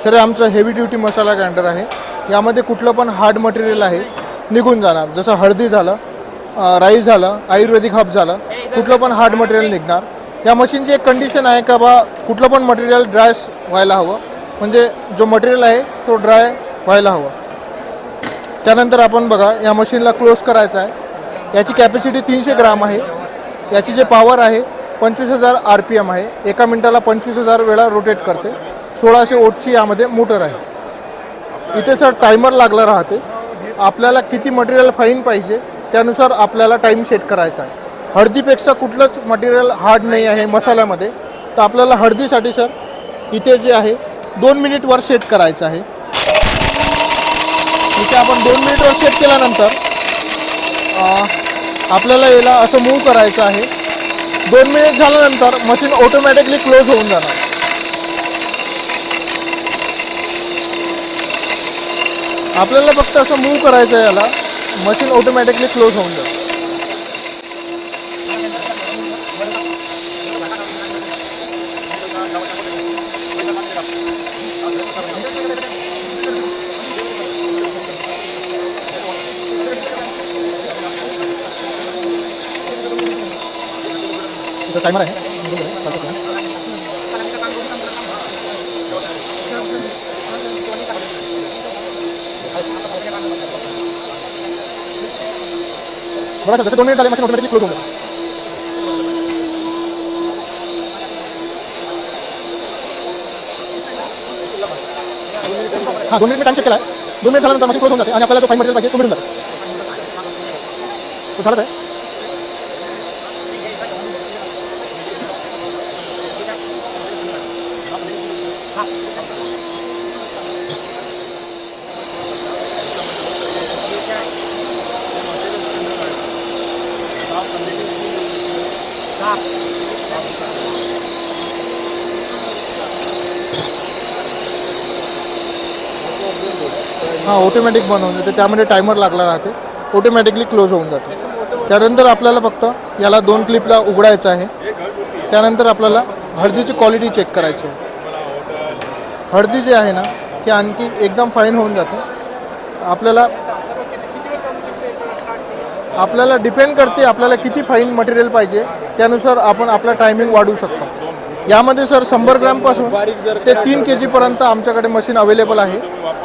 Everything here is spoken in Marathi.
सर आमचं हेवी ड्युटी मसाला ग्राइंडर आहे. यामध्ये कुठलं पण हार्ड मटेरियल आहे निघून जाणार. जसं हळदी झालं, राईस झालं, आयुर्वेदिक हब झालं, कुठलं पण हार्ड मटेरियल निघणार. या मशीनची एक कंडिशन आहे का बा कुठलं पण मटेरियल ड्राय व्हायला हवं, म्हणजे जो मटेरियल आहे तो ड्राय व्हायला हवं. त्यानंतर आपण बघा या मशीनला क्लोज करायचं आहे. याची कॅपॅसिटी 300 ग्राम आहे. याची जे पॉवर आहे 25,000 RPM आहे. एका मिनटाला 25,000 वेळा रोटेट करते. 1600 वोल्टची यामध्ये मोटर आहे. इथे सर टायमर लागला राहते. आपल्याला किती मटेरियल फाईन पाहिजे त्यानुसार आपल्याला टाईम सेट करायचा आहे. हळदीपेक्षा कुठलंच मटेरियल हार्ड नाही आहे मसाल्यामध्ये. तर आपल्याला हळदीसाठी सर इथे जे आहे 2 मिनिटवर सेट करायचं आहे. इथे आपण 2 मिनिटवर सेट केल्यानंतर आपल्याला याला असं मूव्ह करायचं आहे. 2 मिनिट झाल्यानंतर मशीन ऑटोमॅटिकली क्लोज होऊन जाणार. आपल्याला फक्त असं मूव्ह करायचं आहे, याला मशीन ऑटोमॅटिकली क्लोज होऊन जाईल. टायमर आहे बघा सर. जसं 2 मिनिट झाले मशीन ऑटोमॅटिकली क्लोज होऊन जाईल. हां 2 मिनिट टाइम चेक केला आहे. 2 मिनिट झाल्यानंतर मशीन क्लोज होऊन जाते आणि आपल्याला जो फाईन मटेरियल पाहिजे तो मिळून जातो. तो झालंच आहे. हां ऑटोमॅटिक बंद होऊन जाते. त्यामध्ये टायमर लागला राहते. ऑटोमॅटिकली क्लोज होऊन जाते. त्यानंतर आपल्याला फक्त याला 2 क्लिपला उघडायचं आहे. त्यानंतर आपल्याला हळदीची क्वालिटी चेक करायची आहे. हळदी जी आहे ना ती आणखी एकदम फाईन होऊन जाते. आपल्याला डिपेंड करते आपल्याला किती फाईन मटेरियल पाहिजे त्यानुसार आपण आपला टायमिंग वाढवू शकतो. यामध्ये सर 100 ग्रॅमपासून ते 3 kg पर्यंत आमच्याकडे मशीन अवेलेबल आहे.